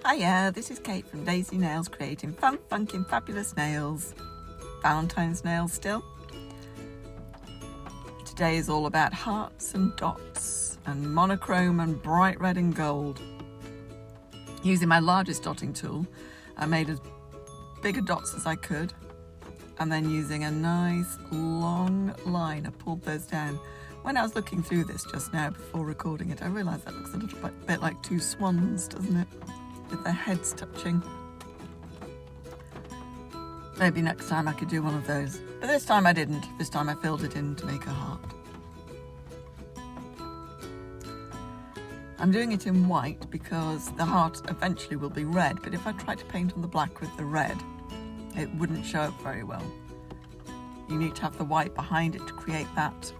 Hiya, this is Kate from Daisy Nails, creating fun, funky and fabulous nails. Valentines nails still. Today is all about hearts and dots and monochrome and bright red and gold. Using my largest dotting tool, I made as big a dots as I could, and then using a nice long line, I pulled those down. When I was looking through this just now before recording it, I realised that looks a little bit like two swans, doesn't it? With their heads touching. Maybe next time I could do one of those. But this time I didn't. This time I filled it in to make a heart. I'm doing it in white because the heart eventually will be red, but if I try to paint on the black with the red, it wouldn't show up very well. You need to have the white behind it to create that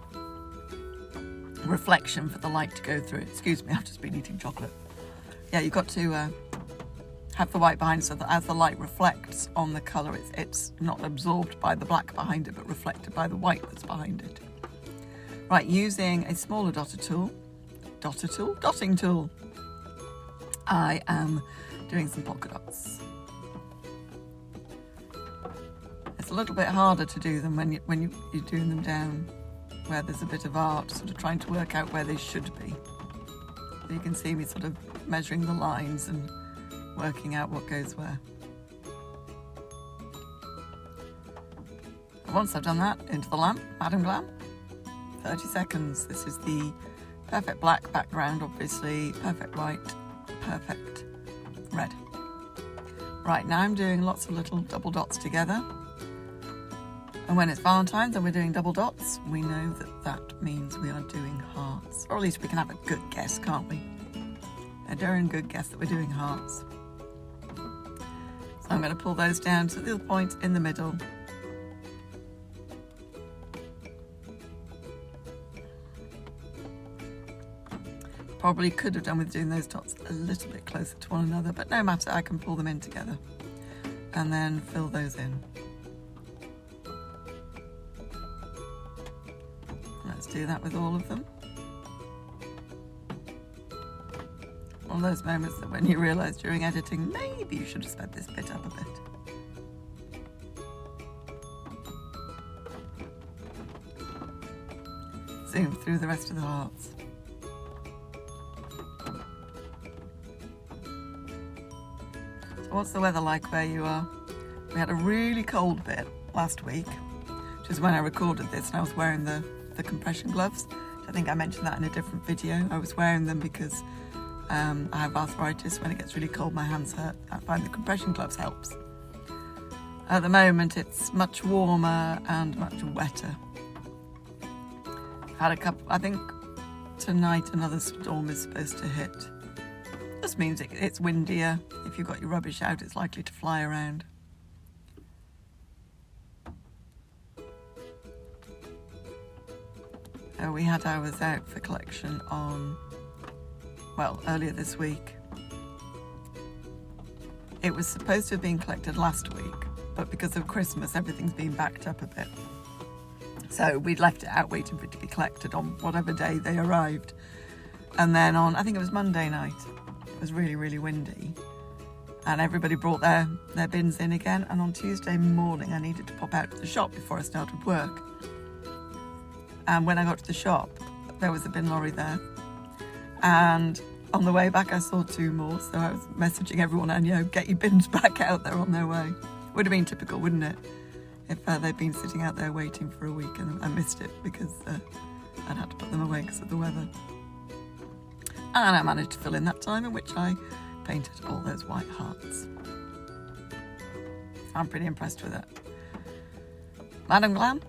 reflection for the light to go through. Excuse me, I've just been eating chocolate. Yeah, you've got to have the white behind so that as the light reflects on the colour, it's not absorbed by the black behind it, but reflected by the white that's behind it. Right, using a smaller dotting tool, I am doing some polka dots. It's a little bit harder to do them when you're doing them down where there's a bit of art, sort of trying to work out where they should be. So you can see me sort of measuring the lines and working out what goes where. And once I've done that, into the lamp, Madam Glam, 30 seconds. This is the perfect black background, obviously, perfect white, perfect red. Right, now I'm doing lots of little double dots together. And when it's Valentine's and we're doing double dots, we know that that means we are doing hearts. Or at least we can have a good guess, can't we? A darn good guess that we're doing hearts. So I'm going to pull those down to the little point in the middle. Probably could have done with doing those dots a little bit closer to one another, but no matter, I can pull them in together and then fill those in. Let's do that with all of them. One of those moments that when you realise during editing, maybe you should have sped this bit up a bit. Zoom through the rest of the hearts. So what's the weather like where you are? We had a really cold bit last week, which is when I recorded this, and I was wearing the compression gloves. I think I mentioned that in a different video. I was wearing them because I have arthritis. When it gets really cold, my hands hurt. I find the compression gloves helps. At the moment, it's much warmer and much wetter. I've had a couple, I think tonight another storm is supposed to hit. Just means it's windier. If you've got your rubbish out, it's likely to fly around. We had ours out for collection on, well, earlier this week. It was supposed to have been collected last week, but because of Christmas, everything's been backed up a bit. So we'd left it out waiting for it to be collected on whatever day they arrived. And then on, I think it was Monday night, it was really, really windy. And everybody brought their bins in again. And on Tuesday morning, I needed to pop out to the shop before I started work. And when I got to the shop, there was a bin lorry there. And on the way back, I saw two more. So I was messaging everyone, and get your bins back out, they're on their way. Would have been typical, wouldn't it? If they'd been sitting out there waiting for a week and I missed it because I'd had to put them away because of the weather. And I managed to fill in that time in which I painted all those white hearts. I'm pretty impressed with it. Madam Glam.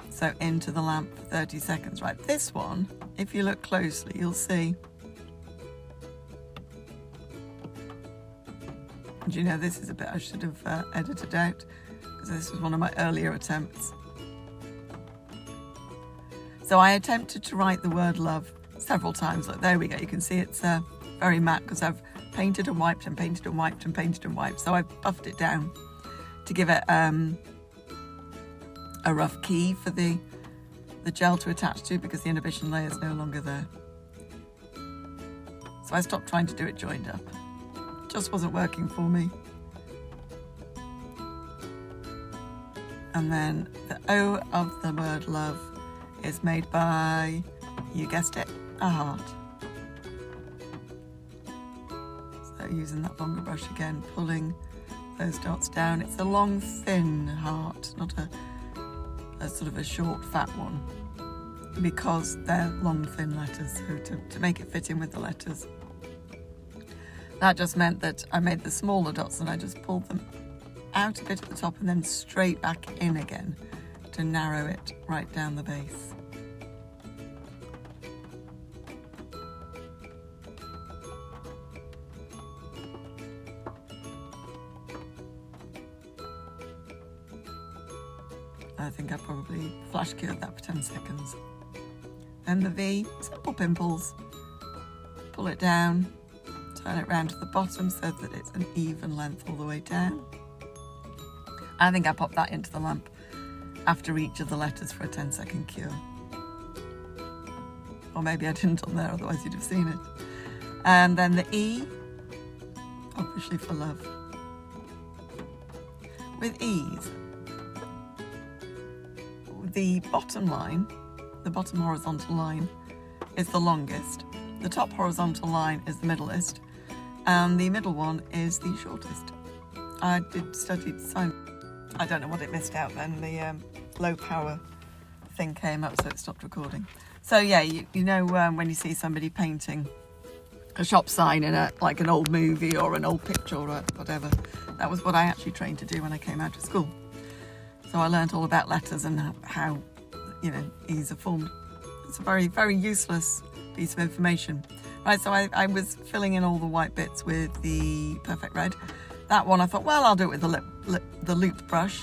So into the lamp for 30 seconds. Right, this one, if you look closely, you'll see. Do you know, this is a bit I should have edited out, because this was one of my earlier attempts. So I attempted to write the word love several times. Like, there we go, you can see it's very matte because I've painted and wiped and painted and wiped and painted and wiped. So I buffed it down to give it a rough key for the gel to attach to, because the inhibition layer is no longer there. So I stopped trying to do it joined up. just wasn't working for me. And then the O of the word love is made by, you guessed it, a heart. So using that longer brush again, pulling those dots down. It's a long, thin heart, not a sort of a short, fat one, because they're long, thin letters, so to make it fit in with the letters. That just meant that I made the smaller dots and I just pulled them out a bit at the top and then straight back in again to narrow it right down the base. I think I probably flash cured that for 10 seconds. Then the V, simple pimples. Pull it down, turn it round to the bottom so that it's an even length all the way down. I think I popped that into the lamp after each of the letters for a 10-second cure. Or maybe I didn't on there, otherwise you'd have seen it. And then the E, obviously for love. With E's, the bottom line, the bottom horizontal line, is the longest. The top horizontal line is the middlest, and the middle one is the shortest. I did study science. I don't know what it missed out then. The low power thing came up, so it stopped recording. So yeah, you know when you see somebody painting a shop sign in like an old movie or an old picture or whatever, that was what I actually trained to do when I came out of school. So I learned all about letters and how E's are formed. It's a very, very useless piece of information. Right, so I was filling in all the white bits with the Perfect Red. That one I thought, well, I'll do it with the loop brush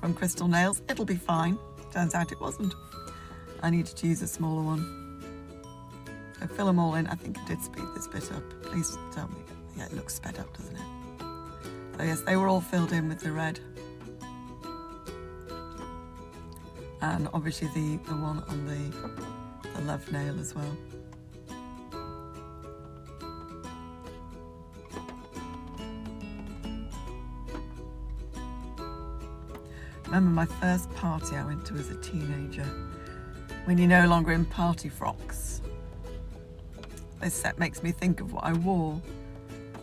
from Crystal Nails. It'll be fine. Turns out it wasn't. I needed to use a smaller one. So fill them all in. I think I did speed this bit up. Please tell me. Yeah, it looks sped up, doesn't it? So yes, they were all filled in with the red. And obviously the one on the love nail as well. Remember my first party I went to as a teenager, when you're no longer in party frocks. This set makes me think of what I wore.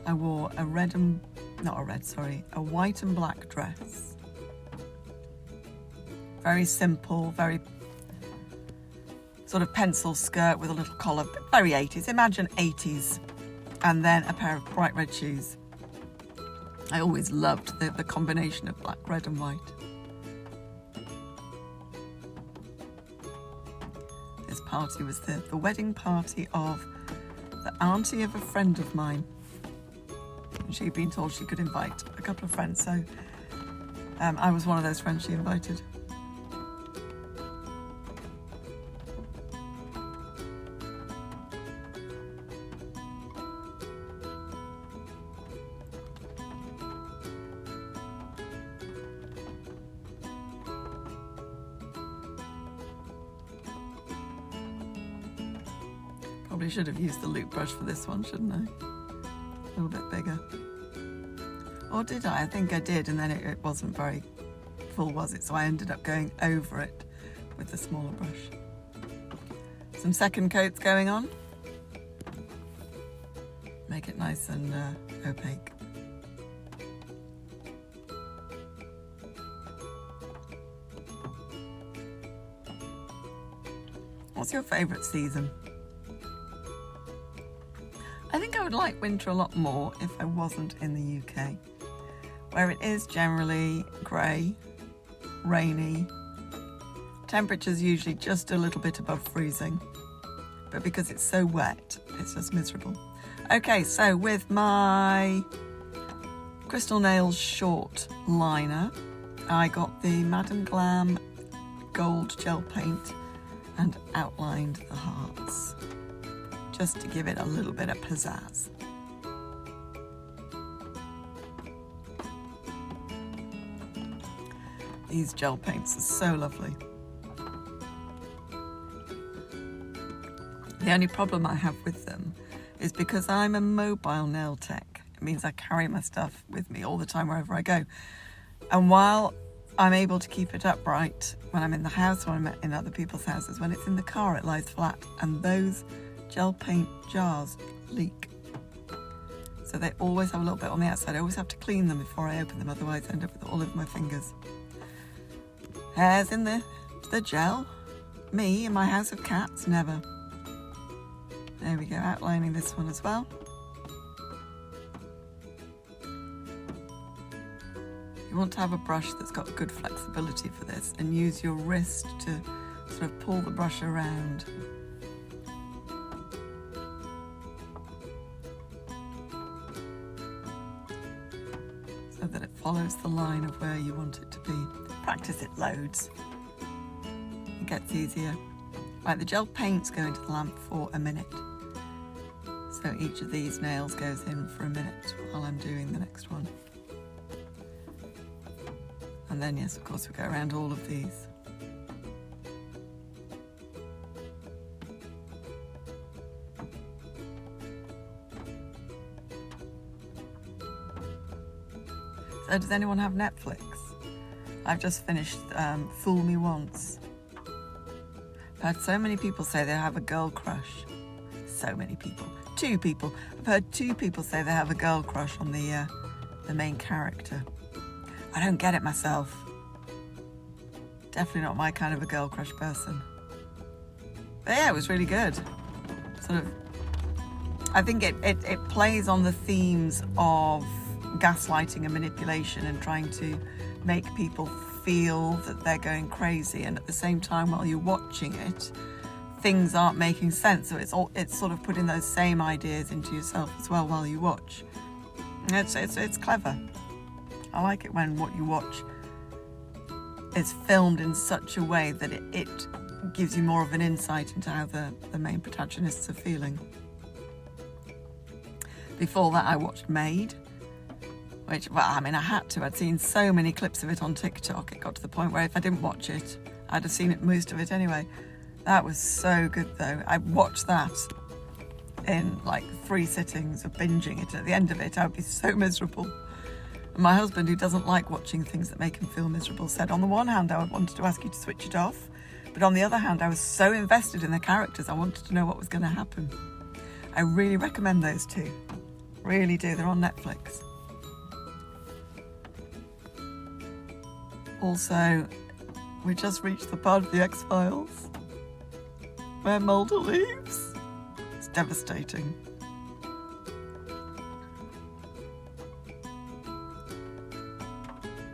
I wore a white and black dress. Very simple, very sort of pencil skirt with a little collar, very 80s, imagine 80s. And then a pair of bright red shoes. I always loved the combination of black, red and white. This party was the wedding party of the auntie of a friend of mine. And she'd been told she could invite a couple of friends, so I was one of those friends she invited. Probably should have used the loop brush for this one, shouldn't I? A little bit bigger. Or did I? I think I did, and then it wasn't very full, was it? So I ended up going over it with the smaller brush. Some second coats going on. Make it nice and opaque. What's your favourite season? I think I would like winter a lot more if I wasn't in the UK, where it is generally grey, rainy, temperatures usually just a little bit above freezing, but because it's so wet, it's just miserable. Okay, so with my Crystal Nails short liner, I got the Madam Glam gold gel paint and outlined the hearts, just to give it a little bit of pizzazz. These gel paints are so lovely. The only problem I have with them is because I'm a mobile nail tech. It means I carry my stuff with me all the time wherever I go. And while I'm able to keep it upright when I'm in the house or I'm in other people's houses, when it's in the car it lies flat, and those gel paint jars leak. So they always have a little bit on the outside. I always have to clean them before I open them, otherwise I end up with all over my fingers. Hairs in the gel. Me in my house of cats, never. There we go, outlining this one as well. You want to have a brush that's got good flexibility for this, and use your wrist to sort of pull the brush around. So that it follows the line of where you want it to be. Practice it loads. It gets easier. Right, the gel paints go into the lamp for a minute. So each of these nails goes in for a minute while I'm doing the next one. And then, yes, of course, we go around all of these. So does anyone have Netflix? I've just finished Fool Me Once. I've heard so many people say they have a girl crush. So many people. 2 people. I've heard 2 people say they have a girl crush on the main character. I don't get it myself. Definitely not my kind of a girl crush person. But yeah, it was really good. Sort of, I think it plays on the themes of gaslighting and manipulation and trying to make people feel that they're going crazy, and at the same time while you're watching it, things aren't making sense. So it's sort of putting those same ideas into yourself as well while you watch. It's clever. I like it when what you watch is filmed in such a way that it gives you more of an insight into how the main protagonists are feeling. Before that I watched Maid, which, well, I mean, I had to. I'd seen so many clips of it on TikTok. It got to the point where if I didn't watch it, I'd have seen most of it anyway. That was so good though. I watched that in like 3 sittings of binging it. At the end of it, I would be so miserable. And my husband, who doesn't like watching things that make him feel miserable, said, on the one hand, I wanted to ask you to switch it off, but on the other hand, I was so invested in the characters, I wanted to know what was going to happen. I really recommend those 2. Really do. They're on Netflix. Also, we just reached the part of the X-Files where Mulder leaves. It's devastating.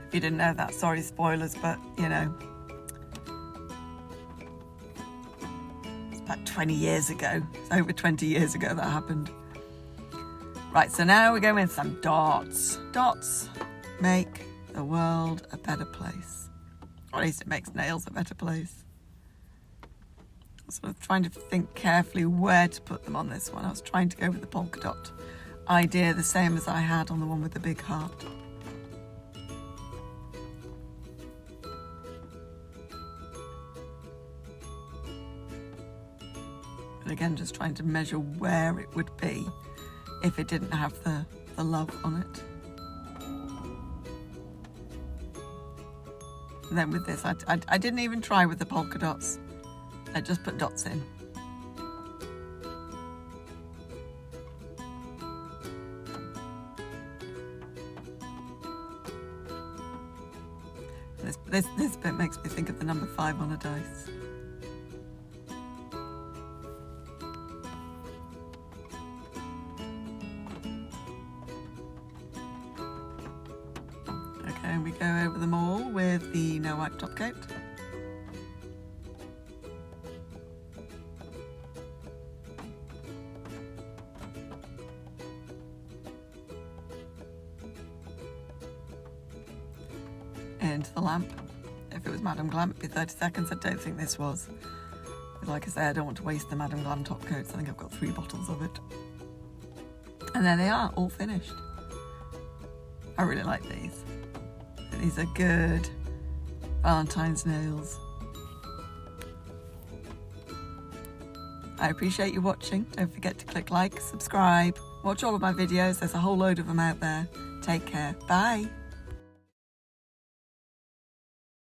If you didn't know that, sorry, spoilers, but you know, it's about 20 years ago. It's over 20 years ago that happened. Right, so now we're going with some dots. Dots make the world a better place. Or at least it makes nails a better place. I'm sort of trying to think carefully where to put them on this one. I was trying to go with the polka dot idea, the same as I had on the one with the big heart. But again, just trying to measure where it would be if it didn't have the love on it. And then with this, I didn't even try with the polka dots. I just put dots in. This bit makes me think of the number 5 on a dice. Okay, and we go over them all with the no wipe top coat. Into the lamp. If it was Madame Glam, it'd be 30 seconds. I don't think this was. Like I say, I don't want to waste the Madame Glam top coats. I think I've got 3 bottles of it. And there they are, all finished. I really like these. These are good Valentines nails. I appreciate you watching. Don't forget to click like, subscribe, Watch all of my videos. There's a whole load of them out there. Take care. Bye.